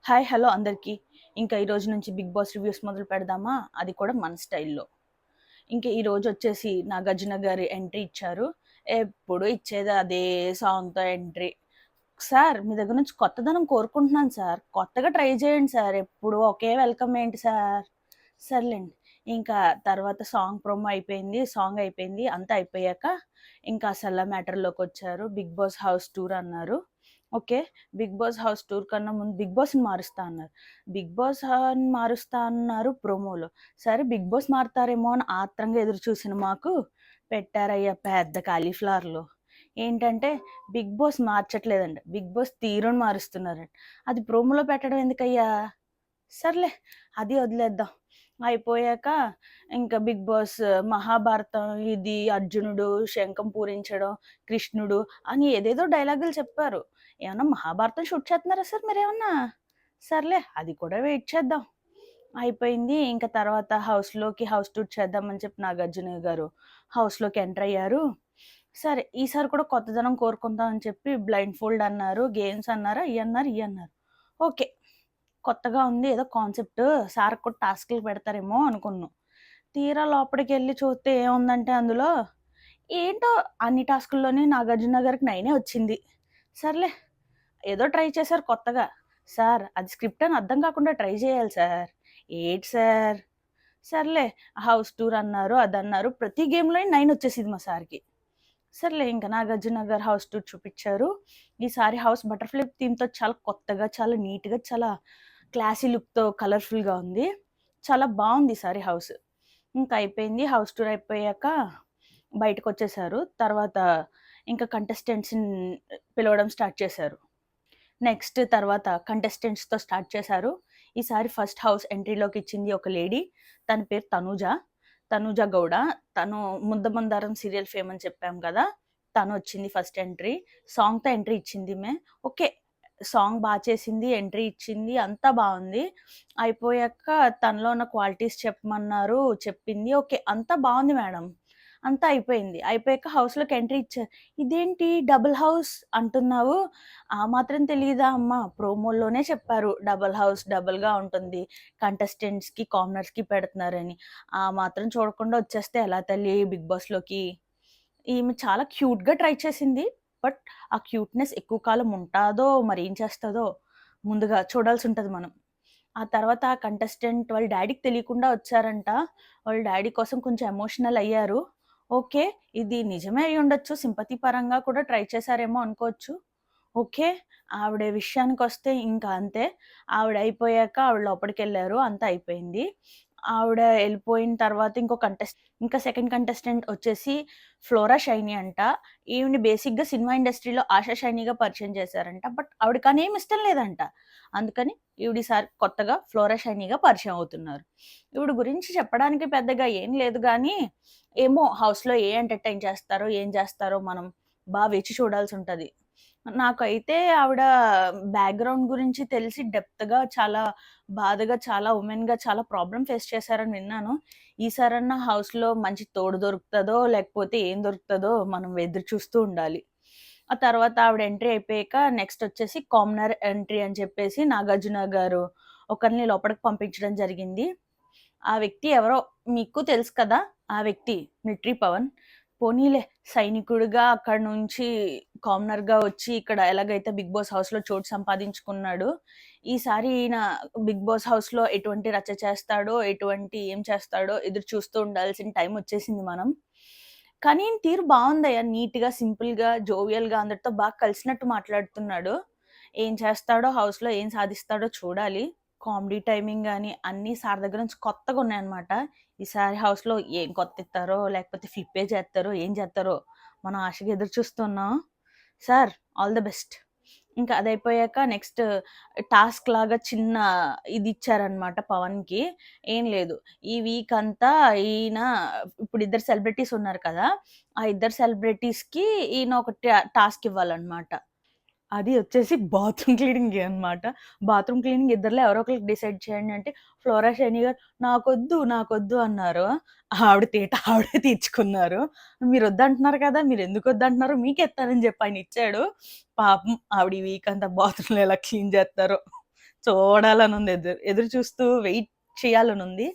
Hi hello అందరికీ. ఇంకా ఈరోజు నుంచి బిగ్ బాస్ రివ్యూస్ మొదలు పెడదామా, అది కూడా మన స్టైల్లో. ఇంకా ఈరోజు వచ్చేసి నాగార్జున గారి ఎంట్రీ ఇచ్చారు. ఎప్పుడు ఇచ్చేది అదే సాంగ్తో ఎంట్రీ. సార్ మీ దగ్గర నుంచి కొత్తదనం కోరుకుంటున్నాను సార్, కొత్తగా ట్రై చేయండి సార్, ఎప్పుడు ఒకే వెల్కమ్ ఏంటి సార్. సర్లేండి. ఇంకా తర్వాత సాంగ్ ప్రోమో అయిపోయింది, సాంగ్ అయిపోయింది, అంతా అయిపోయాక ఇంకా అసలు మ్యాటర్లోకి వచ్చారు. బిగ్ బాస్ హౌస్ టూర్ అన్నారు. Okay. Bigg Boss house tour కన్నా ముందు బిగ్ బాస్ని మారుస్తా అన్నారు. బిగ్ బాస్ మారుస్తా అన్నారు ప్రోమోలో. సరే బిగ్ బాస్ మారుతారేమో అని ఆత్రంగా ఎదురు చూసిన మాకు పెట్టారయ్యా పెద్ద కాలీఫ్లవర్లో. ఏంటంటే బిగ్ బాస్ మార్చట్లేదండి, బిగ్ బాస్ తీరుని మారుస్తున్నారండి. అది ప్రోమోలో పెట్టడం ఎందుకయ్యా. సర్లే, అది వదిలేద్దాం. అయిపోయాక ఇంకా బిగ్ బాస్ మహాభారతం, ఇది అర్జునుడు శంఖం పూరించడం, కృష్ణుడు అని ఏదేదో డైలాగులు చెప్పారు. ఏమన్నా మహాభారతం షూట్ చేస్తున్నారా సార్ మీరేమన్నా. సర్లే, అది కూడా వెయిట్ చేద్దాం. అయిపోయింది. ఇంకా తర్వాత హౌస్లోకి హౌస్ టూర్ చేద్దామని చెప్పి నాగార్జున గారు హౌస్లోకి ఎంటర్ అయ్యారు. సరే ఈసారి కూడా కొత్తదనం కోరుకుందాం అని చెప్పి బ్లైండ్ ఫోల్డ్ అన్నారు, గేమ్స్ అన్నారు, ఇవి అన్నారు, ఇవి అన్నారు. ఓకే, కొత్తగా ఉంది ఏదో కాన్సెప్ట్, సార్ కూడా టాస్క్లు పెడతారేమో అనుకున్నాం. తీరా లోపలికి వెళ్ళి చూస్తే ఏముందంటే అందులో ఏంటో అన్ని టాస్కుల్లోని నాగార్జున గారికి 9 వచ్చింది. సర్లే, ఏదో ట్రై చేశారు కొత్తగా. సార్ అది స్క్రిప్ట్ అని అర్థం కాకుండా ట్రై చేయాలి సార్. ఏంటి సార్. సర్లే, హౌస్ టూర్ అన్నారు, అదన్నారు, ప్రతి గేమ్లో 9 వచ్చేసింది మా సార్కి. సర్లే, ఇంకా నాగార్జున గారు హౌస్ టూర్ చూపించారు. ఈసారి హౌస్ బటర్ఫ్లై థీమ్తో చాలా కొత్తగా, చాలా నీట్గా, చాలా క్లాసీ లుక్తో కలర్ఫుల్గా ఉంది. చాలా బాగుంది ఈసారి హౌస్. ఇంకా అయిపోయింది. హౌస్ టూర్ అయిపోయాక బయటకు వచ్చేసారు. తర్వాత ఇంకా కంటెస్టెంట్స్ని పిలవడం స్టార్ట్ చేశారు. నెక్స్ట్ తర్వాత కంటెస్టెంట్స్తో స్టార్ట్ చేశారు. ఈసారి ఫస్ట్ హౌస్ ఎంట్రీలోకి ఇచ్చింది ఒక లేడీ. తన పేరు తనూజ గౌడ. తను ముద్దమందారం సీరియల్ ఫేమ్ అని చెప్పాం కదా, తను వచ్చింది ఫస్ట్ ఎంట్రీ. సాంగ్తో ఎంట్రీ ఇచ్చింది ఓకే, సాంగ్ బాగా చేసింది, ఎంట్రీ ఇచ్చింది, అంతా బాగుంది. అయిపోయాక తనలో ఉన్న క్వాలిటీస్ చెప్పమన్నారు, చెప్పింది. ఓకే, అంతా బాగుంది మేడం, అంతా అయిపోయింది. అయిపోయాక హౌస్లోకి ఎంట్రీ ఇచ్చారు. ఇదేంటి డబుల్ హౌస్ అంటున్నావు, ఆ మాత్రం తెలియదా అమ్మ, ప్రోమోలోనే చెప్పారు డబుల్ హౌస్ డబుల్గా ఉంటుంది, కంటెస్టెంట్స్కి కామనర్స్కి పెడుతున్నారని. ఆ మాత్రం చూడకుండా వచ్చేస్తే ఎలా తల్లి బిగ్ బాస్లోకి. ఈమె చాలా క్యూట్గా ట్రై చేసింది. బట్ ఆ క్యూట్నెస్ ఎక్కువ కాలం ఉంటుందో మరి ఏం చేస్తుందో ముందుగా చూడాల్సి ఉంటుంది మనం. ఆ తర్వాత ఆ కంటెస్టెంట్ వాళ్ళ డాడీకి తెలియకుండా వచ్చారంట. వాళ్ళ డాడీ కోసం కొంచెం ఎమోషనల్ అయ్యారు. ఓకే, ఇది నిజమే అయి ఉండొచ్చు, సింపతి పరంగా కూడా ట్రై చేశారేమో అనుకోవచ్చు. ఓకే, ఆవిడ విషయానికొస్తే ఇంకా అంతే. ఆవిడ అయిపోయాక ఆవిడ లోపలికెళ్లారు, అంతా అయిపోయింది. ఆవిడ ఎళ్ళిపోయిన తర్వాత ఇంకా సెకండ్ కంటెస్టెంట్ వచ్చేసి ఫ్లోరా షైనీ అంట. ఈవిడని బేసిక్‌గా సినిమా ఇండస్ట్రీలో ఆషా షైనీగా పరిచయం చేశారంట. బట్ ఆవిడకనేమి ఇష్టం లేదంట. అందుకని ఈవిడ ఈసారి కొత్తగా ఫ్లోరా షైనీగా పరిచయం అవుతున్నారు. ఈవిడ గురించి చెప్పడానికి పెద్దగా ఏం లేదు గానీ, ఏమో హౌస్‌లో ఏ ఎంటర్‌టైన్ చేస్తారో, ఏం చేస్తారో మనం వేచి చూడాల్సుంటది. నాకైతే ఆవిడ బ్యాక్‌గ్రౌండ్ గురించి తెలిసి డెప్త్‌గా, చాలా బాధగా, చాలా వుమెన్‌గా చాలా ప్రాబ్లమ్ ఫేస్ చేశారని విన్నాను. ఈసారన్నా హౌస్‌లో మంచి తోడు దొరుకుతదో, లేకపోతే ఏం దొరుకుతదో మనం ఎదురు చూస్తూ ఉండాలి. ఆ తర్వాత ఆవిడ ఎంట్రీ అయిపోయాక నెక్స్ట్ వచ్చేసి కామనర్ ఎంట్రీ అని చెప్పేసి నాగార్జున గారు ఒకరిని లోపలికి పంపించడం జరిగింది. ఆ వ్యక్తి ఎవరో మీకు తెలుసు కదా, ఆ వ్యక్తి మిలిటరీ పవన్. పోనీలే, సైనికుడిగా అక్కడి నుంచి కామనర్‌గా వచ్చి ఇక్కడ ఎలాగైతే బిగ్ బాస్ హౌస్‌లో చోటు సంపాదించుకున్నాడు. ఈసారి ఈయన బిగ్ బాస్ హౌస్‌లో ఎటువంటి రచ్చ చేస్తాడో, ఏం చేస్తాడో ఎదురు చూస్తూ ఉండాల్సిన టైం వచ్చేసింది మనం. కానీ ఈయన తీరు బావుందయ్యా. నీట్‌గా, సింపుల్‌గా, జోవియల్‌గా అందరితో బాగా కలిసినట్టు మాట్లాడుతున్నాడు. ఏం చేస్తాడో హౌస్‌లో, ఏం సాధిస్తాడో చూడాలి. కామెడీ టైమింగ్ గాని అన్నీ సార్ దగ్గర నుంచి కొత్తగున్నాయన్నమాట. ఈసారి హౌస్‌లో ఏం కొత్తిత్తారో, లేకపోతే ఫ్లిప్పే చేత్తారో, ఏం చేత్తారో మనం ఆశగా ఎదురు చూస్తున్నాం. Sir all the best. ఇంకా అదయిపోయాక నెక్స్ట్ టాస్క్ లాగా చిన్న ఇది ఇచ్చారనమాట పవన్‌కి. ఏం లేదు, ఈ వీక్ అంతా ఈయన ఇప్పుడు ఇద్దరు సెలబ్రిటీస్ ఉన్నారు కదా, ఆ ఇద్దరు సెలబ్రిటీస్‌కి ఈయన ఒక టాస్క్ ఇవ్వాలనమాట. అది వచ్చేసి బాత్రూమ్ క్లీనింగే అనమాట. బాత్రూమ్ క్లీనింగ్ ఇద్దరిలో ఎవరో ఒకళ్ళకి డిసైడ్ చేయండి అంటే, ఫ్లోరా షైనీ గారు నాకొద్దు అన్నారు. ఆవిడ తీట ఆవిడే తీర్చుకున్నారు. మీరొద్దంటున్నారు కదా, మీరెందుకొద్దంటున్నారో మీకే ఇత్తానని చెప్పి ఆయనిచ్చాడు. పాపం ఆవిడ ఈ వీక్ అంతా బాత్రూమ్‌లో ఎలా క్లీన్ చేత్తారో. చూడాలని ఉంది, ఎదురు ఎదురు చూస్తూ వెయిట్ చేయాలని ఉంది.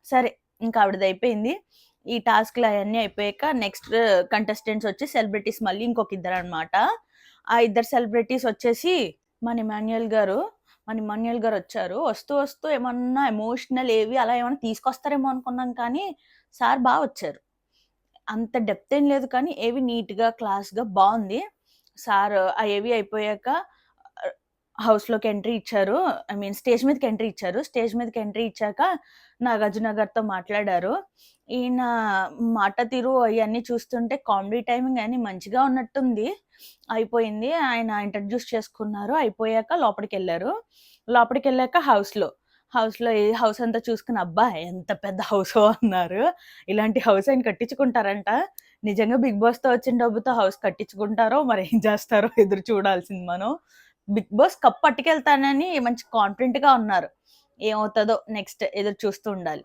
సరే ఇంకా ఆవిడది అయిపోయింది. ఈ టాస్క్లు అవన్నీ అయిపోయాక నెక్స్ట్ కంటెస్టెంట్స్ వచ్చి సెలబ్రిటీస్ మళ్ళీ ఇంకొక ఇద్దరు అనమాట. ఆ ఇద్దరు సెలబ్రిటీస్ వచ్చేసి మన ఇమాన్యుయల్ గారు వచ్చారు. వస్తూ వస్తూ ఏమన్నా ఎమోషనల్ ఏవి అలా ఏమన్నా తీసుకొస్తారేమో అనుకున్నాం, కానీ సార్ బాగా వచ్చారు. అంత డెప్త్ ఏం లేదు, కానీ ఏవి నీట్గా క్లాస్గా బాగుంది. సార్ ఆ ఏవి అయిపోయాక హౌస్లోకి ఎంట్రీ ఇచ్చారు. ఐ మీన్ స్టేజ్ మీదకి ఎంట్రీ ఇచ్చారు. స్టేజ్ మీదకి ఎంట్రీ ఇచ్చాక నాగార్జున గారితో మాట్లాడారు. ఈయన మాట తీరు అవన్నీ చూస్తుంటే కామెడీ టైమింగ్ అన్నీ మంచిగా ఉన్నట్టుంది. అయిపోయింది. ఆయన ఇంట్రడ్యూస్ చేసుకున్నారు. అయిపోయాక లోపలికెళ్ళారు. లోపలికెళ్ళాక హౌస్‌లో ఈ హౌస్ అంతా చూసుకొని అబ్బా! ఎంత పెద్ద హౌసో అన్నారు. ఇలాంటి హౌస్ ఆయన కట్టించుకుంటారంట. నిజంగా 'బిగ్ బాస్'తో వచ్చిన డబ్బుతో హౌస్ కట్టించుకుంటారో మరేం చేస్తారో ఎదురు చూడాల్సింది మనం. 'బిగ్ బాస్' కప్ పట్టుకెళ్తానని మంచి కాన్ఫిడెంట్‌గా ఉన్నారు. ఏమవుతదో నెక్స్ట్ ఎదురు చూస్తూ ఉండాలి.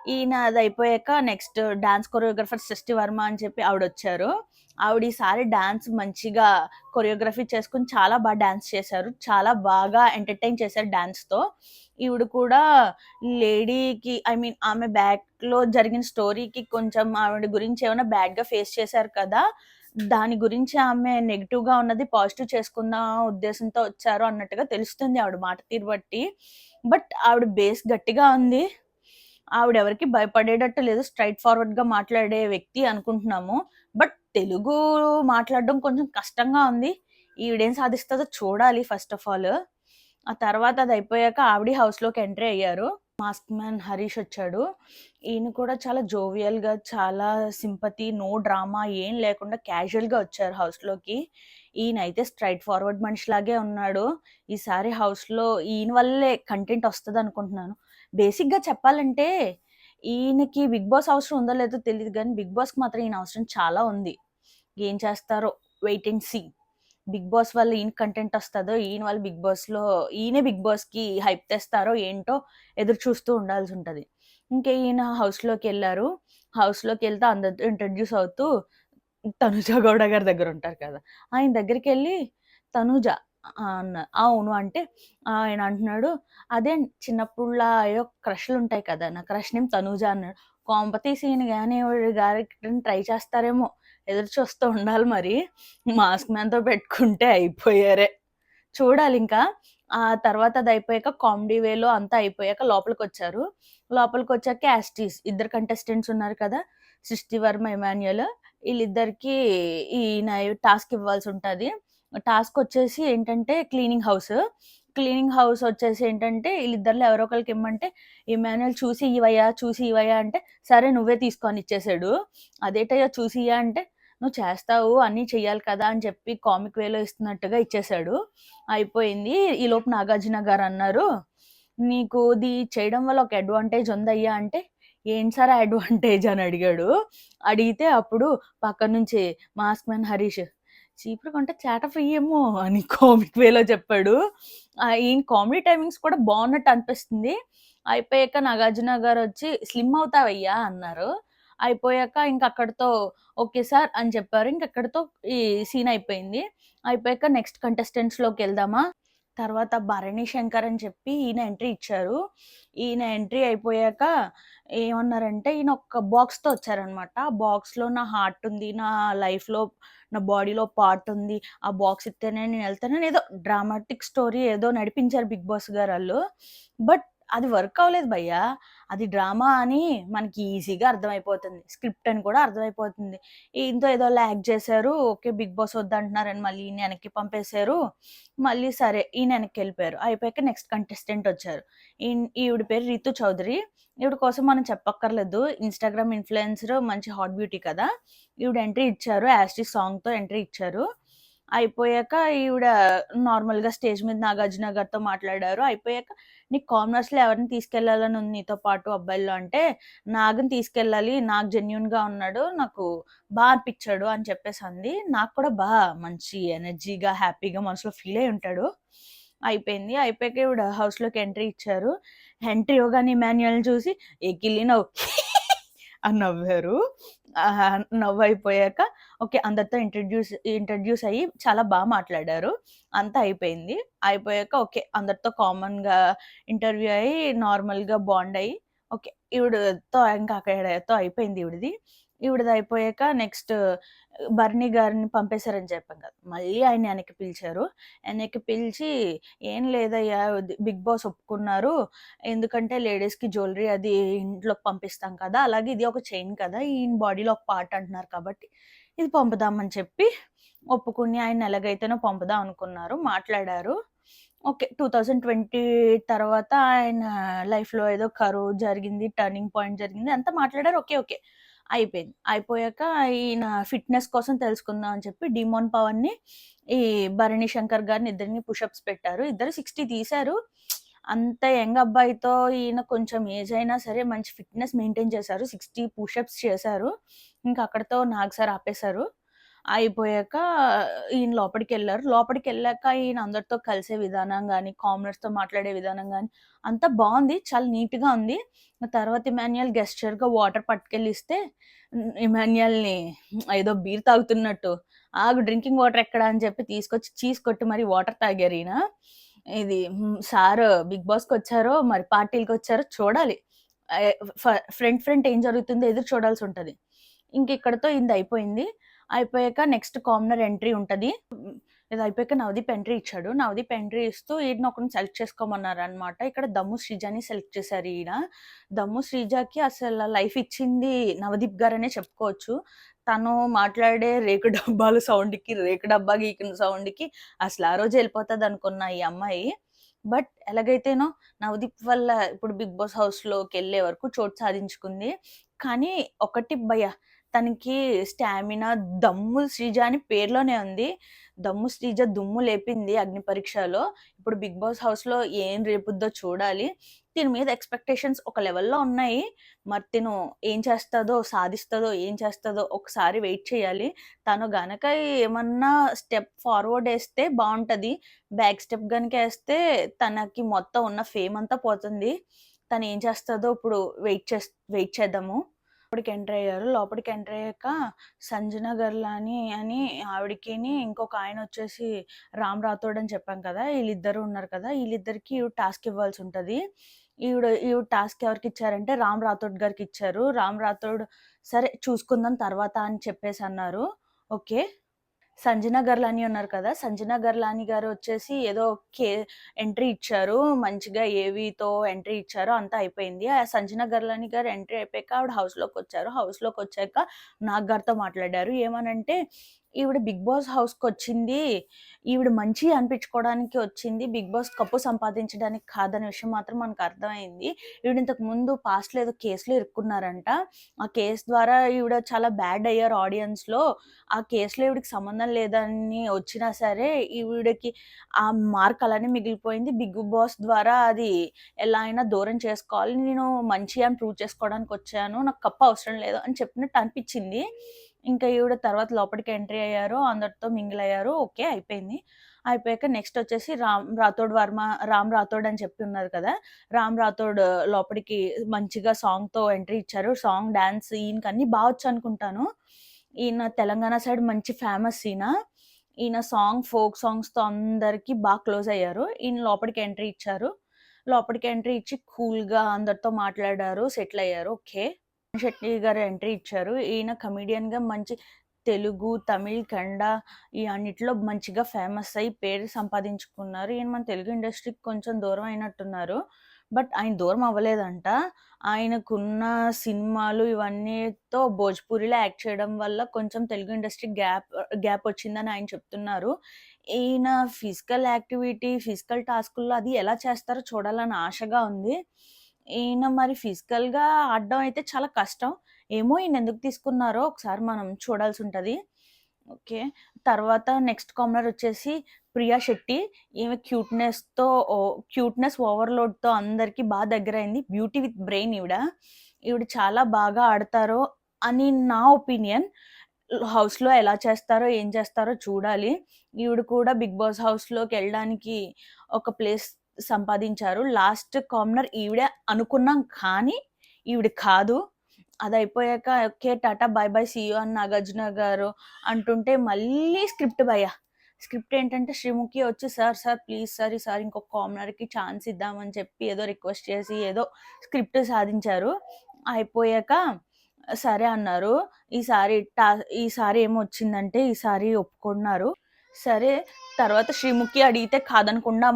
ఈయన అది అయిపోయాక నెక్స్ట్ డాన్స్ కొరియోగ్రాఫర్ సృష్టి వర్మ అని చెప్పి ఆవిడొచ్చారు. ఆవిడ ఈసారి డాన్స్ మంచిగా కొరియోగ్రఫీ చేసుకొని చాలా బాగా డాన్స్ చేశారు. చాలా బాగా ఎంటర్‌టైన్ చేశారు డాన్స్‌తో. ఈవిడ కూడా లేడీకి ఐ మీన్ ఆమె బ్యాక్‌లో జరిగిన స్టోరీకి కొంచెం ఆవిడ గురించి ఏమైనా బ్యాడ్‌గా ఫేస్ చేశారు కదా! దాని గురించి ఆమె నెగెటివ్‌గా ఉన్నది పాజిటివ్ చేసుకుందాం ఉద్దేశంతో వచ్చారు అన్నట్టుగా తెలుస్తుంది ఆవిడ మాట తీరు బట్టి. బట్ ఆవిడ బేస్ గట్టిగా ఉంది. ఆవిడెవరికీ భయపడేటట్టు లేదు. స్ట్రెయిట్ ఫార్వర్డ్‌గా మాట్లాడే వ్యక్తి అనుకుంటున్నాము. బట్ తెలుగు మాట్లాడడం కొంచెం కష్టంగా ఉంది. ఈవిడేం సాధిస్తదో చూడాలి ఫస్ట్ ఆఫ్ ఆల్. ఆ తర్వాత అది అయిపోయాక ఆవిడ హౌస్‌లోకి ఎంట్రీ అయ్యారు. మాస్క్ మ్యాన్ హరీష్ వచ్చాడు. ఈయన కూడా చాలా జోవియల్‌గా, చాలా సింపతి, నో డ్రామా ఏం లేకుండా క్యాజువల్‌గా వచ్చారు హౌస్‌లోకి. ఈయనైతే స్ట్రెయిట్ ఫార్వర్డ్ మనిషిలాగే ఉన్నాడు. ఈసారి హౌస్‌లో ఈయన వల్లే కంటెంట్ వస్తదనుకుంటున్నాను. బేసిక్‌గా చెప్పాలంటే ఈయనకి 'బిగ్ బాస్' అవసరం ఉందో లేదో తెలీదు గానీ, 'బిగ్ బాస్'కి మాత్రం ఈయన అవసరం చాలా ఉంది. ఏం చేస్తారో wait and see. 'Bigg Boss' వల్ల ఈయన కంటెంట్ వస్తదో, ఈయన వల్ల ఈయనే 'బిగ్ బాస్'కి హైప్ తెస్తారో ఏంటో ఎదురు చూస్తూ ఉండాల్సుంటది. ఇంకా ఈయన హౌస్‌లోకెళ్లారు. హౌస్‌లోకెళ్తే అందరితో ఇంట్రడ్యూస్ అవుతూ తనుజ గౌడ గారి దగ్గరుంటారు కదా! ఆయన దగ్గరికెళ్ళి తనూజ అవును అంటే ఆయన అంటున్నాడు, "అదే చిన్నప్పుడులా ఏదో క్రష్‌లుంటాయి కదా! నా క్రష్ నేమ్ తనూజ" అన్నాడు. కొంపతీసి ఈయన గాని ఈవిడ క్యారెక్టర్‌ని ట్రై చేస్తారేమో! ఎదురు చూస్తూ ఉండాలి మరి. మాస్క్ మ్యాన్‌తో పెట్టుకుంటే అయిపోయారే. చూడాలింకా. ఆ తర్వాత అదయిపోయాక కామెడీ వేలో అంతా అయిపోయాక లోపలికొచ్చారు. లోపలికొచ్చాక యాజ్ టీజ్ ఇద్దరు కంటెస్టెంట్స్ ఉన్నారు కదా! సృష్టి వర్మ, ఇమాన్యుయల్ ఈళ్ళిద్దరికీ ఈయన టాస్క్ ఇవ్వాల్సుంటది. టాస్క్ వచ్చేసి ఏంటంటే క్లీనింగ్ హౌస్ వచ్చేసి ఏంటంటే ఈళ్ళిద్దరిలో ఎవరో ఒకళ్ళకి ఇమ్మంటే ఇమాన్యుయల్ చూసి ఇవ్వయ్యా అంటే, సరే నువ్వే తీసుకో అని ఇచ్చేసాడు. అదేంటయ్యా చూసి ఇయ్య అంటే, నువ్వు చేస్తావు అన్నీ చెయ్యాలి కదా! అని చెప్పి కామిక్ వేలో ఇస్తున్నట్టుగా ఇచ్చేసాడు. అయిపోయింది. ఈలోపు నాగార్జున గారన్నారు, "నీకు ఇది చేయడం వల్ల ఒక అడ్వాంటేజ్ ఉందయ్యా" అంటే, "ఏంటి సార్ ఆ అడ్వాంటేజ్" అని అడిగాడు. అడిగితే అప్పుడు పక్కన నుంచి మాస్క్ మ్యాన్ హరీష్, "చీపురు కొంటే చాట ఫ్రీయేమో" అని కామిక్ వేలో చెప్పాడు. ఈయన కామెడీ టైమింగ్స్ కూడా బావున్నట్టు అనిపిస్తుంది. అయిపోయాక నాగార్జున గారొచ్చి, "స్లిమ్ అవుతావయ్యా" అన్నారు. అయిపోయాక ఇంక అక్కడితో ఓకే సార్ అని చెప్పారు. ఇంకక్కడితో ఈ సీన్ అయిపోయింది. అయిపోయాక నెక్స్ట్ కంటెస్టెంట్స్‌లోకెళ్దామా? తర్వాత భరణి శంకర్ అని చెప్పి ఈయన ఎంట్రీ ఇచ్చారు. ఈయన ఎంట్రీ అయిపోయాక ఏమన్నారంటే ఈయన ఒక బాక్స్‌తో వచ్చారనమాట. ఆ బాక్స్‌లో నా హార్ట్ ఉంది. నా లైఫ్‌లో నా బాడీలో పార్ట్ ఉంది. ఆ బాక్స్ ఇత్తేనే నేను ఎళ్తానని ఏదో డ్రామాటిక్ స్టోరీ ఏదో నడిపించారు 'బిగ్ బాస్' గారాళ్ళు. బట్ అది వర్క్ అవ్వలేదు భయ్యా. అది డ్రామా అని మనకి ఈజీగా అర్థమైపోతుంది. స్క్రిప్ట్ అని కూడా అర్థమైపోతుంది. ఈయనతో ఏదో లాగ్ చేశారు. ఓకే. 'బిగ్ బాస్' వద్దంటున్నారని మళ్ళీ ఈయన్ని వెనక్కి పంపేశారు. మళ్ళీ సరే ఈయన వెనక్కెళ్ళిపోయారు. అయిపోయాక నెక్స్ట్ కంటెస్టెంట్ వచ్చారు. ఈవిడ పేరు రితు చౌదరి. ఈవిడ కోసం మనం చెప్పక్కర్లేదు. ఇన్‌స్టాగ్రామ్ ఇన్‌ఫ్లుయెన్సర్ మంచి హాట్ బ్యూటీ కదా! ఈవిడ ఎంట్రీ ఇచ్చారు. యాస్టీస్ సాంగ్‌తో ఎంట్రీ ఇచ్చారు. అయిపోయాక ఈవిడ నార్మల్‌గా స్టేజ్ మీద నాగార్జున గారితో మాట్లాడారు. అయిపోయాక "నీకు కామనర్స్‌లో ఎవరిని తీసుకెళ్ళాలని ఉంది నీతో పాటు అబ్బాయిల్లో" అంటే, "నాగ్‌ని తీసుకెళ్ళాలి. నాగ్ జెన్యూన్‌గా ఉన్నాడు. నాకు అనిపిచ్చాడు" అని చెప్పేసంది. నాకు కూడా మంచి ఎనర్జీగా, హ్యాపీగా మనసులో ఫీల్ అయ్యి ఉంటాడు. అయిపోయింది. అయిపోయాక ఈవిడ హౌస్‌లోకి ఎంట్రీ ఇచ్చారు. ఎంట్రీ ఇవ్వగానే ఇమాన్యుయల్‌ని చూసి ఎకిలి నవ్వు అని నవ్వారు. నవ్వయిపోయాక ఓకే. అందరితో ఇంట్రడ్యూస్ అయ్యి చాలా మాట్లాడారు. అంతా అయిపోయింది. అయిపోయాక ఓకే. అందరితో కామన్‌గా ఇంటర్వ్యూ అయ్యి, నార్మల్‌గా బాండ్ అయ్యి, ఓకే. ఈవిడతో ఇంకా అక్కడితో అయిపోయింది ఈవిడది. ఈవిడది అయిపోయాక నెక్స్ట్ బర్నీ గారిని పంపేశారని చెప్పాం కదా! మళ్ళీ ఆయన్ని వెనక్కి పిలిచారు. వెనక్కి పిలిచి, "ఏం లేదయ్యా బిగ్ బాస్ ఒప్పుకున్నారు. ఎందుకంటే లేడీస్‌కి జ్యువెలరీ అది ఇంట్లోకి పంపిస్తాం కదా! అలాగే ఇది ఒక చైన్ కదా! ఈయన బాడీలో ఒక పార్ట్ అంటున్నారు కాబట్టి ఇది పంపుదామని చెప్పి ఒప్పుకుని ఆయన ఎలాగైతేనో పంపుదాం అనుకున్నారు. మాట్లాడారు. ఓకే. 2020 తర్వాత ఆయన లైఫ్‌లో ఏదో కరువు జరిగింది. టర్నింగ్ పాయింట్ జరిగింది. అంతా మాట్లాడారు. ఓకే. ఓకే. అయిపోయింది. అయిపోయాక ఈయన ఫిట్‌నెస్ కోసం తెలుసుకుందాం అని చెప్పి డీమోన్ పవన్‌ని, ఈ భరణి శంకర్ గారిని ఇద్దరిని పుషప్స్ పెట్టారు. ఇద్దరు 60 తీశారు. అంత యంగ్ అబ్బాయితో ఈయన కొంచెం ఏజ్ అయినా సరే మంచి ఫిట్‌నెస్ మెయింటైన్ చేశారు. 60 పుషప్స్ చేశారు. ఇంక అక్కడితో నాగ్ సార్ ఆపేశారు. అయిపోయాక ఈయన లోపటికెళ్లారు. లోపటికెళ్ళాక ఈయన అందరితో కలిసే విధానం గాని, కామనర్స్‌తో మాట్లాడే విధానం గాని అంతా బావుంది. చాలా నీట్‌గా ఉంది. తర్వాత ఇమాన్యుయల్ గెస్చర్‌గా వాటర్ పట్టుకెళ్ళి ఇస్తే ఇమాన్యుయల్‌ని ఏదో బీర్ తాగుతున్నట్టు, "ఆగు డ్రింకింగ్ వాటర్ ఎక్కడ" అని చెప్పి తీసుకొచ్చి చీజ్ కొట్టి మరి వాటర్ తాగారీయన. ఇది సార్ బిగ్ బాస్‌కొచ్చారో, మరి పార్టీలకొచ్చారో చూడాలి. ఆహ్, ఫ్రంట్ ఏం జరుగుతుందో ఎదురు చూడాల్సుంటది. ఇంకిక్కడితో ఈయనదయిపోయింది. అయిపోయాక నెక్స్ట్ కామనర్ ఎంట్రీ ఉంటది. ఇది అయిపోయాక నవదీప్ ఎంట్రీ ఇచ్చాడు. నవదీప్ ఎంట్రీ ఇస్తూ ఈయనొకరిని సెలెక్ట్ చేసుకోమన్నారనమాట. ఇక్కడ దమ్ము శ్రీజని సెలెక్ట్ చేశారు ఈయన. దమ్ము శ్రీజకి అసల లైఫ్ ఇచ్చింది నవదీప్ గారనే చెప్పుకోవచ్చు. తను మాట్లాడే రేకు డబ్బాల సౌండ్‌కి, రేకు డబ్బా గీకిన సౌండ్‌కి అసలు ఆ రోజే ఎళ్ళిపోతదనుకున్న ఈ అమ్మాయి. బట్ ఎలాగైతేనో నవదీప్ వల్ల ఇప్పుడు బిగ్ బాస్ హౌస్‌లోకెళ్ళే వరకు చోటు సాధించుకుంది. కానీ ఒకటి భయ్యా తనకి స్టామినా, దమ్ము శ్రీజ అని పేరులోనే ఉంది. దమ్ము శ్రీజ దుమ్ము లేపింది అగ్ని పరీక్షలో. ఇప్పుడు బిగ్ బాస్ హౌస్‌లో ఏం రేపుద్దో చూడాలి. దీని మీద ఎక్స్‌పెక్టేషన్స్ ఒక లెవెల్‌లో ఉన్నాయి. మరి తిను ఏం చేస్తదో, సాధిస్తదో, ఏం చేస్తదో ఒకసారి వెయిట్ చేయాలి. తను గనక ఏమన్నా స్టెప్ ఫార్వర్డ్ ఏస్తే బావుంటది. బ్యాక్ స్టెప్ గనుక ఏస్తే తనకి మొత్తం ఉన్న ఫేమ్ అంతా పోతుంది. తను ఏం చేస్తదో ఇప్పుడు వెయిట్ చేద్దాము. లోపలికి ఎంటర్ అయ్యారు. లోపలికి ఎంటర్ అయ్యాక సంజన గర్లాని అని ఆవిడకిని ఇంకొక ఆయన వచ్చేసి రామ్ రాథోడ్ అని చెప్పాం కదా! ఈళ్ళిద్దరు ఉన్నారు కదా! ఈళ్ళిద్దరికి ఈవిడ టాస్క్ ఇవ్వాల్సి ఉంటది. ఈవిడ టాస్క్ ఎవరికిచ్చారంటే రామ్ రాథోడ్ గారికిచ్చారు. రామ్ రాథోడ్ సరే చూసుకుందాం తర్వాత అని చెప్పేసి అన్నారు. ఓకే. సంజన గర్లాని ఉన్నారు కదా! సంజన గర్లాని గారు వచ్చేసి ఏదో కే ఎంట్రీ ఇచ్చారు. మంచిగా ఏవీతో ఎంట్రీ ఇచ్చారు. అంతా అయిపోయింది. ఆ సంజన గర్లాని గారు ఎంట్రీ అయిపోయాక ఆవిడ హౌస్‌లోకొచ్చారు. హౌస్‌లోకొచ్చాక నాగ్ గారితో మాట్లాడారు. ఏమనంటే, "ఈవిడ బిగ్ బాస్ హౌస్‌కొచ్చింది. ఈవిడ మంచియి అనిపించుకోవడానికి వచ్చింది. బిగ్ బాస్ కప్పు సంపాదించడానికి కాదనే విషయం మాత్రం మనకు అర్థమైంది. ఈవిడ ఇంతకు ముందు పాస్ట్‌లో ఏదో కేస్‌లో ఇరుక్కున్నారంట. ఆ కేస్ ద్వారా ఈవిడ చాలా బ్యాడ్ అయ్యారు ఆడియన్స్‌లో. ఆ కేస్‌లో ఈవిడకి సంబంధం లేదని వచ్చినా సరే, ఈవిడకి ఆ మార్క్ అలానే మిగిలిపోయింది. బిగ్ బాస్ ద్వారా అది ఎలా అయినా దూరం చేసుకోవాలి. నేను మంచి అని ప్రూవ్ చేసుకోవడానికొచ్చాను. నాకు కప్ అవసరం లేదు అని చెప్పినట్టు అనిపిచ్చింది. ఇంకా ఈవిడ తర్వాత లోపలికి ఎంట్రీ అయ్యారు. అందరితో మింగిల్ అయ్యారు. ఓకే. అయిపోయింది. అయిపోయాక నెక్స్ట్ వచ్చేసి రామ్ రాథోడ్ అని చెప్పి ఉన్నారు కదా! రామ్ రాథోడ్ లోపలికి మంచిగా సాంగ్‌తో ఎంట్రీ ఇచ్చారు. సాంగ్, డాన్స్ ఈయనకన్నీ వచ్చనుకుంటాను. ఈయన తెలంగాణ సైడ్ మంచి ఫేమస్ ఈయన. ఈయన ఫోక్ సాంగ్స్‌తో అందరికి క్లోజ్ అయ్యారు. ఈయన లోపలికి ఎంట్రీ ఇచ్చారు. లోపలికి ఎంట్రీ ఇచ్చి కూల్‌గా అందరితో మాట్లాడారు. సెటిల్ అయ్యారు. ఓకే. శెట్టి గారు ఎంట్రీ ఇచ్చారు. ఈయన కమెడియన్‌గా మంచి తెలుగు, తమిళ్, కన్నడ ఈ అన్నిట్లో మంచిగా ఫేమస్ అయ్యి పేరు సంపాదించుకున్నారు. ఈయన మన తెలుగు ఇండస్ట్రీకి కొంచెం దూరం అయినట్టున్నారు. బట్ ఆయన దూరం అవ్వలేదంట. ఆయనకున్న సినిమాలు ఇవన్నీతో భోజ్‌పూరిలో యాక్ట్ చేయడం వల్ల కొంచెం తెలుగు ఇండస్ట్రీ గ్యాప్ వచ్చిందని ఆయన చెప్తున్నారు. ఈయన ఫిజికల్ యాక్టివిటీ, ఫిజికల్ టాస్కుల్లో అది ఎలా చేస్తారో చూడాలని ఆశగా ఉంది. ఈయన మరి ఫిజికల్‌గా ఆడడం అయితే చాలా కష్టం. ఏమో ఈయనెందుకు తీసుకున్నారో ఒకసారి మనం చూడాల్సుంటది. ఓకే. తర్వాత నెక్స్ట్ కామనర్ వచ్చేసి ప్రియా శెట్టి. ఈమె క్యూట్‌నెస్ ఓవర్‌లోడ్‌తో అందరికి దగ్గరైంది. బ్యూటీ విత్ బ్రెయిన్ ఈవిడ. ఈవిడ చాలా బాగా ఆడతారు అని నా ఒపీనియన్. హౌస్‌లో ఎలా చేస్తారో, ఏం చేస్తారో చూడాలి. ఈవిడ కూడా బిగ్ బాస్ హౌస్‌లోకెళ్ళడానికి ఒక ప్లేస్ సంపాదించారు. లాస్ట్ కామనర్ ఈవిడే అనుకున్నాం కానీ, ఈవిడ కాదు. అది అయిపోయాక okay tata bye bye see you అని నాగార్జున గారు అంటుంటే మళ్ళీ స్క్రిప్ట్ భయ్యా. స్క్రిప్ట్ ఏంటంటే శ్రీముఖి వచ్చి సార్ ప్లీజ్ సార్ ఈసారి ఇంకొక కామనర్కి ఛాన్స్ ఇద్దామని చెప్పి ఏదో రిక్వెస్ట్ చేసి ఏదో స్క్రిప్ట్ సాధించారు. అయిపోయాక సరే అన్నారు. ఈసారి ఏమొచ్చిందంటే ఈసారి ఒప్పుకున్నారు. సరే తర్వాత శ్రీముఖి అడిగితే కాదనకుండా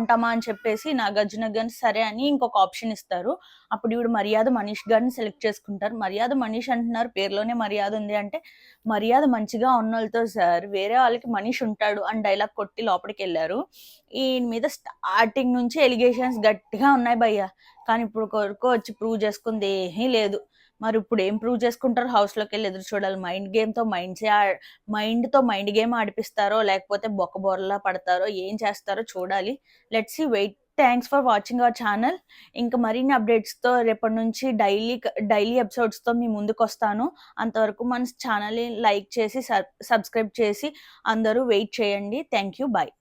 ఉంటామా అని చెప్పేసి నాగార్జున గారిని సరే అని ఇంకొక ఆప్షన్ ఇస్తారు. అప్పుడు ఈవిడ మర్యాద మనీష్ గారిని సెలెక్ట్ చేసుకుంటారు. మర్యాద మనీష్ అంటున్నారు, పేరులోనే మర్యాద ఉంది అంటే మర్యాద మంచిగా ఉన్నోళ్ళతో సార్ వేరే వాళ్ళకి మనీష్ ఉంటాడు అని డైలాగ్ కొట్టి లోపలికి వెళ్ళారు. ఈయన మీద స్టార్టింగ్ నుంచి ఎలిగేషన్స్ గట్టిగా ఉన్నాయి భయ్య. కానీ ఇప్పుడు వరకు వచ్చి ప్రూవ్ చేసుకుంది ఏమీ లేదు. మరి ఇప్పుడు ఏం ప్రూవ్ చేసుకుంటారు? హౌస్లోకి వెళ్ళి ఎదురు చూడాలి. మైండ్తో మైండ్ గేమ్ ఆడిపిస్తారో లేకపోతే బొక్కబోర్లా పడతారో ఏం చేస్తారో చూడాలి. Let's see, wait. Thanks for watching our channel. ఇంకా మరిన్ని అప్డేట్స్తో రేపటి నుంచి డైలీ ఎపిసోడ్స్తో మీ ముందుకు వస్తాను. అంతవరకు మన ఛానల్ని లైక్ చేసి సబ్స్క్రైబ్ చేసి అందరూ వెయిట్ చేయండి. Thank you, bye.